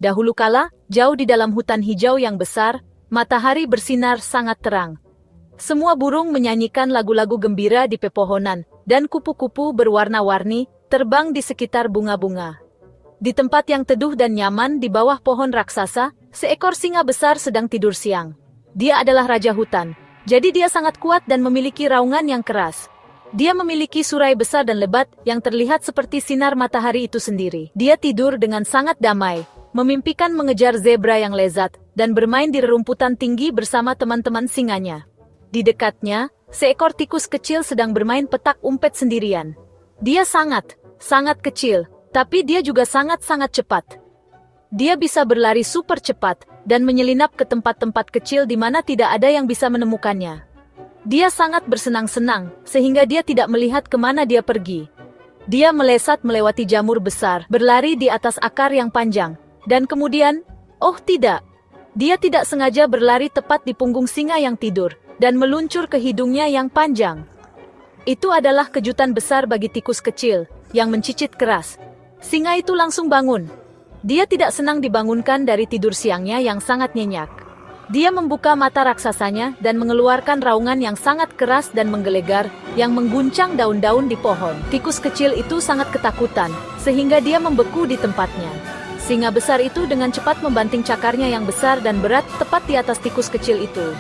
Dahulu kala, jauh di dalam hutan hijau yang besar, matahari bersinar sangat terang. Semua burung menyanyikan lagu-lagu gembira di pepohonan, dan kupu-kupu berwarna-warni terbang di sekitar bunga-bunga. Di tempat yang teduh dan nyaman di bawah pohon raksasa, seekor singa besar sedang tidur siang. Dia adalah raja hutan, jadi dia sangat kuat dan memiliki raungan yang keras. Dia memiliki surai besar dan lebat yang terlihat seperti sinar matahari itu sendiri. Dia tidur dengan sangat damai, memimpikan mengejar zebra yang lezat, dan bermain di rerumputan tinggi bersama teman-teman singanya. Di dekatnya, seekor tikus kecil sedang bermain petak umpet sendirian. Dia sangat kecil, tapi dia juga sangat cepat. Dia bisa berlari super cepat, dan menyelinap ke tempat-tempat kecil di mana tidak ada yang bisa menemukannya. Dia sangat bersenang-senang, sehingga dia tidak melihat kemana dia pergi. Dia melesat melewati jamur besar, berlari di atas akar yang panjang, dan kemudian, oh tidak, dia tidak sengaja berlari tepat di punggung singa yang tidur, dan meluncur ke hidungnya yang panjang. Itu adalah kejutan besar bagi tikus kecil, yang mencicit keras. Singa itu langsung bangun. Dia tidak senang dibangunkan dari tidur siangnya yang sangat nyenyak. Dia membuka mata raksasanya dan mengeluarkan raungan yang sangat keras dan menggelegar, yang mengguncang daun-daun di pohon. Tikus kecil itu sangat ketakutan, sehingga dia membeku di tempatnya. Singa besar itu dengan cepat membanting cakarnya yang besar dan berat tepat di atas tikus kecil itu.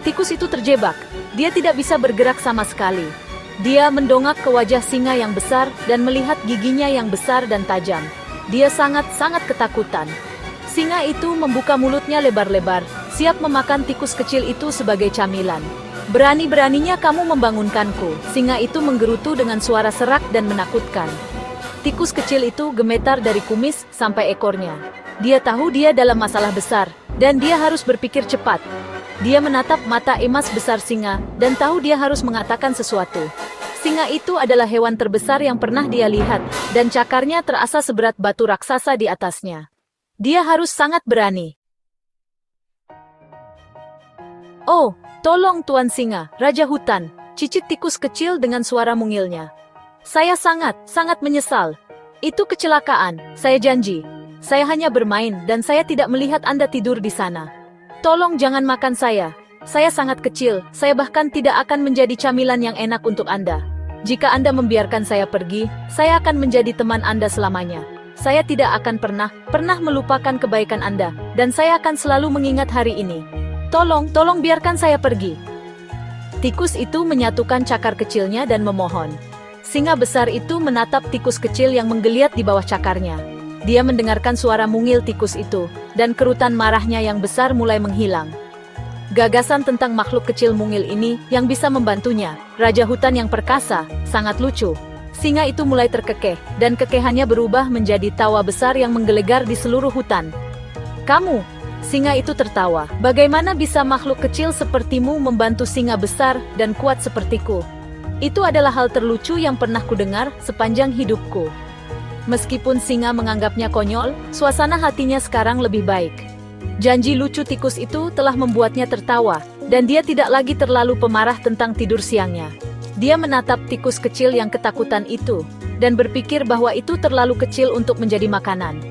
Tikus itu terjebak, dia tidak bisa bergerak sama sekali. Dia mendongak ke wajah singa yang besar dan melihat giginya yang besar dan tajam. Dia sangat ketakutan. Singa itu membuka mulutnya lebar-lebar, siap memakan tikus kecil itu sebagai camilan. Berani-beraninya kamu membangunkanku, singa itu menggerutu dengan suara serak dan menakutkan. Tikus kecil itu gemetar dari kumis sampai ekornya. Dia tahu dia dalam masalah besar, dan dia harus berpikir cepat. Dia menatap mata emas besar singa, dan tahu dia harus mengatakan sesuatu. Singa itu adalah hewan terbesar yang pernah dia lihat, dan cakarnya terasa seberat batu raksasa di atasnya. Dia harus sangat berani. Oh, tolong Tuan Singa, Raja Hutan, cicit tikus kecil dengan suara mungilnya. Saya sangat menyesal. Itu kecelakaan, saya janji. Saya hanya bermain dan saya tidak melihat Anda tidur di sana. Tolong jangan makan saya. Saya sangat kecil, saya bahkan tidak akan menjadi camilan yang enak untuk Anda. Jika Anda membiarkan saya pergi, saya akan menjadi teman Anda selamanya. Saya tidak akan pernah melupakan kebaikan Anda, dan saya akan selalu mengingat hari ini. Tolong biarkan saya pergi. Tikus itu menyatukan cakar kecilnya dan memohon. Singa besar itu menatap tikus kecil yang menggeliat di bawah cakarnya. Dia mendengarkan suara mungil tikus itu, dan kerutan marahnya yang besar mulai menghilang. Gagasan tentang makhluk kecil mungil ini yang bisa membantunya, Raja Hutan yang perkasa, sangat lucu. Singa itu mulai terkekeh, dan kekehannya berubah menjadi tawa besar yang menggelegar di seluruh hutan. Kamu, singa itu tertawa. Bagaimana bisa makhluk kecil sepertimu membantu singa besar dan kuat sepertiku? Itu adalah hal terlucu yang pernah kudengar sepanjang hidupku. Meskipun singa menganggapnya konyol, suasana hatinya sekarang lebih baik. Janji lucu tikus itu telah membuatnya tertawa, dan dia tidak lagi terlalu pemarah tentang tidur siangnya. Dia menatap tikus kecil yang ketakutan itu, dan berpikir bahwa itu terlalu kecil untuk menjadi makanan.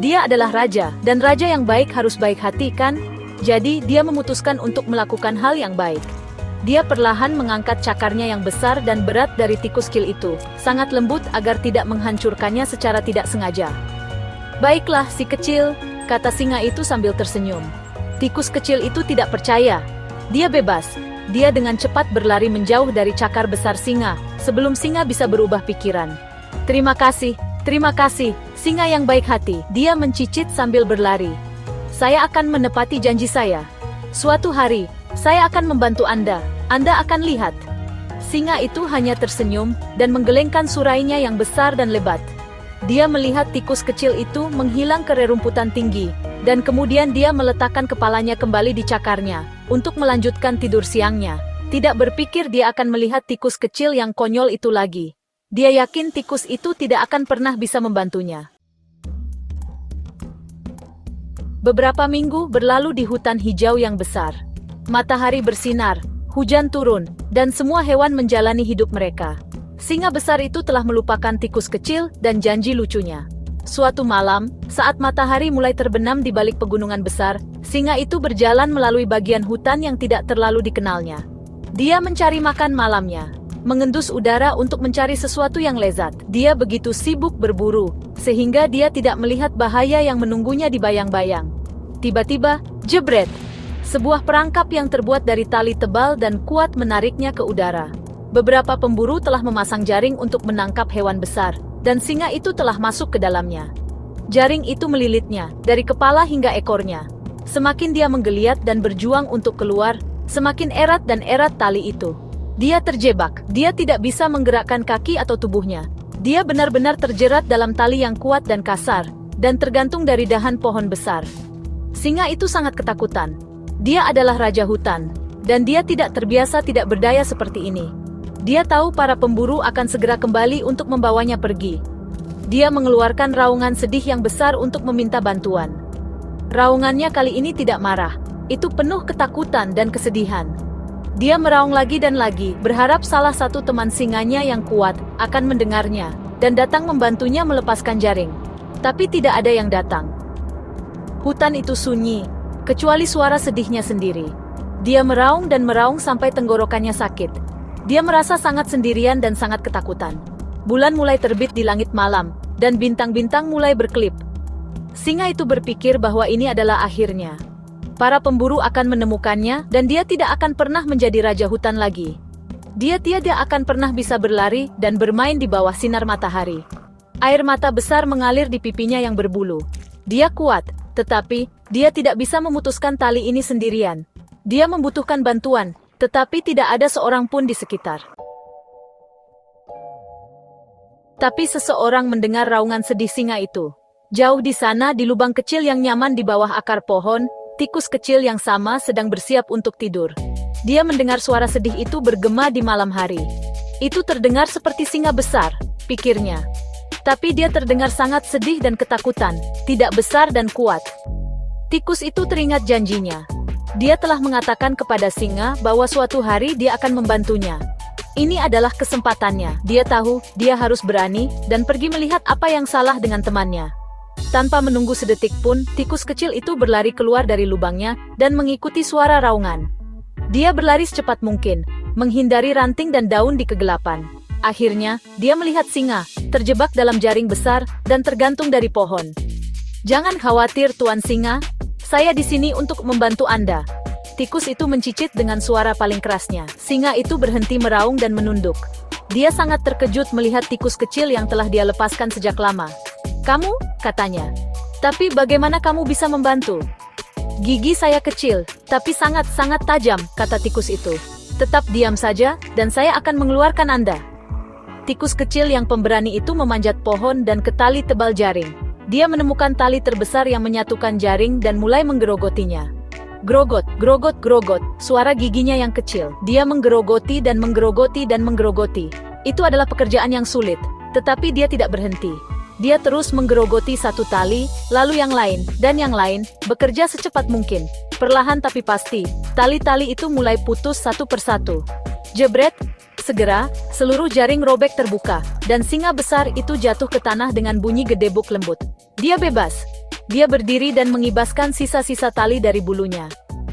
Dia adalah raja, dan raja yang baik harus baik hati kan? Jadi dia memutuskan untuk melakukan hal yang baik. Dia perlahan mengangkat cakarnya yang besar dan berat dari tikus kecil itu, sangat lembut agar tidak menghancurkannya secara tidak sengaja. Baiklah si kecil, kata singa itu sambil tersenyum. Tikus kecil itu tidak percaya. Dia bebas. Dia dengan cepat berlari menjauh dari cakar besar singa, sebelum singa bisa berubah pikiran. Terima kasih, singa yang baik hati. Dia mencicit sambil berlari. Saya akan menepati janji saya. Suatu hari, saya akan membantu Anda. Anda akan lihat. Singa itu hanya tersenyum, dan menggelengkan surainya yang besar dan lebat. Dia melihat tikus kecil itu menghilang ke rerumputan tinggi, dan kemudian dia meletakkan kepalanya kembali di cakarnya, untuk melanjutkan tidur siangnya. Tidak berpikir dia akan melihat tikus kecil yang konyol itu lagi. Dia yakin tikus itu tidak akan pernah bisa membantunya. Beberapa minggu berlalu di hutan hijau yang besar. Matahari bersinar, hujan turun, dan semua hewan menjalani hidup mereka. Singa besar itu telah melupakan tikus kecil dan janji lucunya. Suatu malam, saat matahari mulai terbenam di balik pegunungan besar, singa itu berjalan melalui bagian hutan yang tidak terlalu dikenalnya. Dia mencari makan malamnya, mengendus udara untuk mencari sesuatu yang lezat. Dia begitu sibuk berburu, sehingga dia tidak melihat bahaya yang menunggunya di bayang-bayang. Tiba-tiba, jebret! Sebuah perangkap yang terbuat dari tali tebal dan kuat menariknya ke udara. Beberapa pemburu telah memasang jaring untuk menangkap hewan besar, dan singa itu telah masuk ke dalamnya. Jaring itu melilitnya, dari kepala hingga ekornya. Semakin dia menggeliat dan berjuang untuk keluar, semakin erat dan erat tali itu. Dia terjebak, dia tidak bisa menggerakkan kaki atau tubuhnya. Dia benar-benar terjerat dalam tali yang kuat dan kasar, dan tergantung dari dahan pohon besar. Singa itu sangat ketakutan. Dia adalah raja hutan, dan dia tidak terbiasa tidak berdaya seperti ini. Dia tahu para pemburu akan segera kembali untuk membawanya pergi. Dia mengeluarkan raungan sedih yang besar untuk meminta bantuan. Raungannya kali ini tidak marah, itu penuh ketakutan dan kesedihan. Dia meraung lagi dan lagi, berharap salah satu teman singanya yang kuat akan mendengarnya, dan datang membantunya melepaskan jaring. Tapi tidak ada yang datang. Hutan itu sunyi, kecuali suara sedihnya sendiri. Dia meraung dan meraung sampai tenggorokannya sakit. Dia merasa sangat sendirian dan sangat ketakutan. Bulan mulai terbit di langit malam, dan bintang-bintang mulai berkelip. Singa itu berpikir bahwa ini adalah akhirnya. Para pemburu akan menemukannya, dan dia tidak akan pernah menjadi raja hutan lagi. Dia tidak akan pernah bisa berlari dan bermain di bawah sinar matahari. Air mata besar mengalir di pipinya yang berbulu. Dia kuat, tetapi dia tidak bisa memutuskan tali ini sendirian. Dia membutuhkan bantuan, tetapi tidak ada seorang pun di sekitar. Tapi seseorang mendengar raungan sedih singa itu. Jauh di sana, di lubang kecil yang nyaman di bawah akar pohon, tikus kecil yang sama sedang bersiap untuk tidur. Dia mendengar suara sedih itu bergema di malam hari. Itu terdengar seperti singa besar, pikirnya. Tapi dia terdengar sangat sedih dan ketakutan, tidak besar dan kuat. Tikus itu teringat janjinya. Dia telah mengatakan kepada singa bahwa suatu hari dia akan membantunya. Ini adalah kesempatannya. Dia tahu, dia harus berani, dan pergi melihat apa yang salah dengan temannya. Tanpa menunggu sedetik pun, tikus kecil itu berlari keluar dari lubangnya, dan mengikuti suara raungan. Dia berlari secepat mungkin, menghindari ranting dan daun di kegelapan. Akhirnya, dia melihat singa, terjebak dalam jaring besar, dan tergantung dari pohon. "Jangan khawatir, Tuan Singa. Saya di sini untuk membantu Anda." Tikus itu mencicit dengan suara paling kerasnya. Singa itu berhenti meraung dan menunduk. Dia sangat terkejut melihat tikus kecil yang telah dia lepaskan sejak lama. "Kamu?" katanya. "Tapi bagaimana kamu bisa membantu?" "Gigi saya kecil, tapi sangat-sangat tajam," kata tikus itu. "Tetap diam saja, dan saya akan mengeluarkan Anda." Tikus kecil yang pemberani itu memanjat pohon dan ke tali tebal jaring. Dia menemukan tali terbesar yang menyatukan jaring dan mulai menggerogotinya. Grogot, grogot, grogot, suara giginya yang kecil. Dia menggerogoti dan menggerogoti dan menggerogoti. Itu adalah pekerjaan yang sulit, tetapi dia tidak berhenti. Dia terus menggerogoti satu tali, lalu yang lain, dan yang lain, bekerja secepat mungkin. Perlahan tapi pasti, tali-tali itu mulai putus satu persatu. Jebret! Segera, seluruh jaring robek terbuka, dan singa besar itu jatuh ke tanah dengan bunyi gedebuk lembut. Dia bebas. Dia berdiri dan mengibaskan sisa-sisa tali dari bulunya.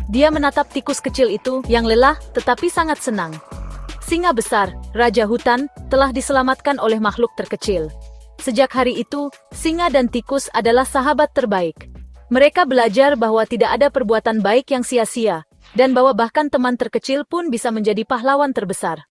Dia menatap tikus kecil itu, yang lelah, tetapi sangat senang. Singa besar, raja hutan, telah diselamatkan oleh makhluk terkecil. Sejak hari itu, singa dan tikus adalah sahabat terbaik. Mereka belajar bahwa tidak ada perbuatan baik yang sia-sia, dan bahwa bahkan teman terkecil pun bisa menjadi pahlawan terbesar.